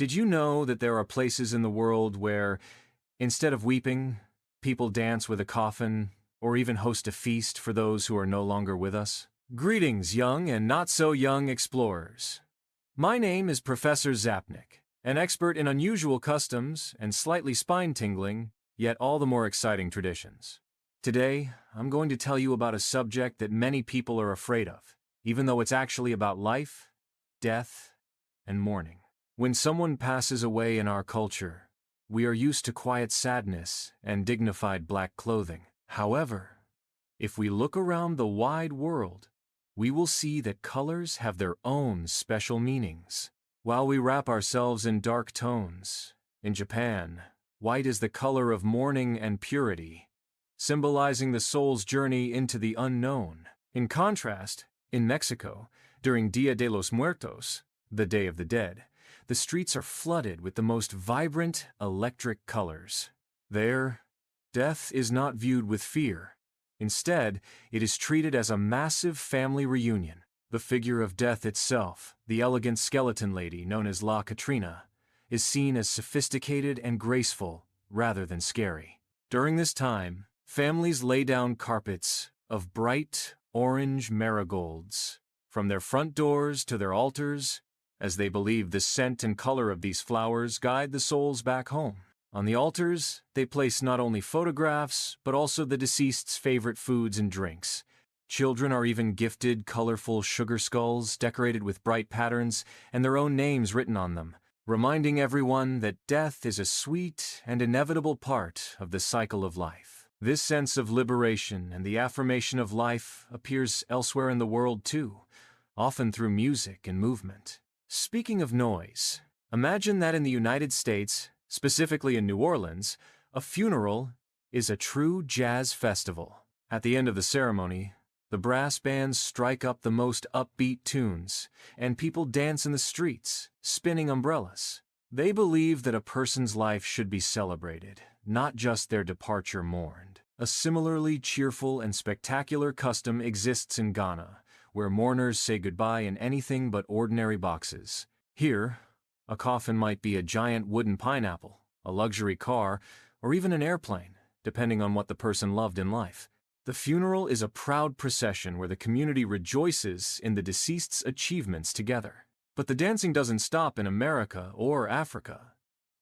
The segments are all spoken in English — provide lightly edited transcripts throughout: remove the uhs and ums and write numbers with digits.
Did you know that there are places in the world where, instead of weeping, people dance with a coffin or even host a feast for those who are no longer with us? Greetings, young and not-so-young explorers. My name is Professor Zapnik, an expert in unusual customs and slightly spine-tingling, yet all the more exciting traditions. Today, I'm going to tell you about a subject that many people are afraid of, even though it's actually about life, death, and mourning. When someone passes away in our culture, we are used to quiet sadness and dignified black clothing. However, if we look around the wide world, we will see that colors have their own special meanings. While we wrap ourselves in dark tones, in Japan, white is the color of mourning and purity, symbolizing the soul's journey into the unknown. In contrast, in Mexico, during Dia de los Muertos, the Day of the Dead, the streets are flooded with the most vibrant electric colors. There, death is not viewed with fear. Instead, it is treated as a massive family reunion. The figure of death itself, the elegant skeleton lady known as La Catrina, is seen as sophisticated and graceful rather than scary. During this time, families lay down carpets of bright orange marigolds from their front doors to their altars, as they believe the scent and color of these flowers guide the souls back home. On the altars, they place not only photographs, but also the deceased's favorite foods and drinks. Children are even gifted colorful sugar skulls decorated with bright patterns and their own names written on them, reminding everyone that death is a sweet and inevitable part of the cycle of life. This sense of liberation and the affirmation of life appears elsewhere in the world too, often through music and movement. Speaking of noise, imagine that in the United States, specifically in New Orleans, a funeral is a true jazz festival. At the end of the ceremony, the brass bands strike up the most upbeat tunes, and people dance in the streets, spinning umbrellas. They believe that a person's life should be celebrated, not just their departure mourned. A similarly cheerful and spectacular custom exists in Ghana, where mourners say goodbye in anything but ordinary boxes. Here, a coffin might be a giant wooden pineapple, a luxury car, or even an airplane, depending on what the person loved in life. The funeral is a proud procession where the community rejoices in the deceased's achievements together. But the dancing doesn't stop in America or Africa.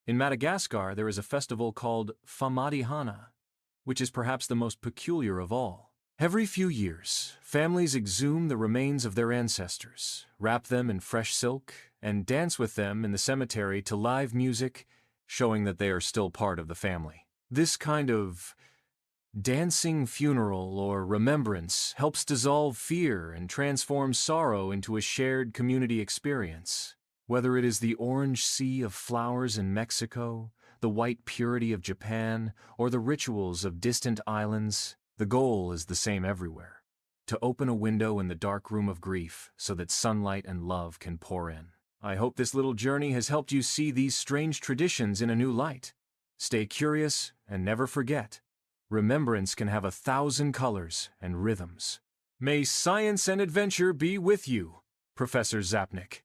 In Madagascar, there is a festival called Famadihana, which is perhaps the most peculiar of all. Every few years, families exhume the remains of their ancestors, wrap them in fresh silk, and dance with them in the cemetery to live music, showing that they are still part of the family. This kind of dancing funeral or remembrance helps dissolve fear and transform sorrow into a shared community experience. Whether it is the orange sea of flowers in Mexico, the white purity of Japan, or the rituals of distant islands, the goal is the same everywhere: to open a window in the dark room of grief so that sunlight and love can pour in. I hope this little journey has helped you see these strange traditions in a new light. Stay curious and never forget, remembrance can have 1,000 colors and rhythms. May science and adventure be with you, Professor Zapnik.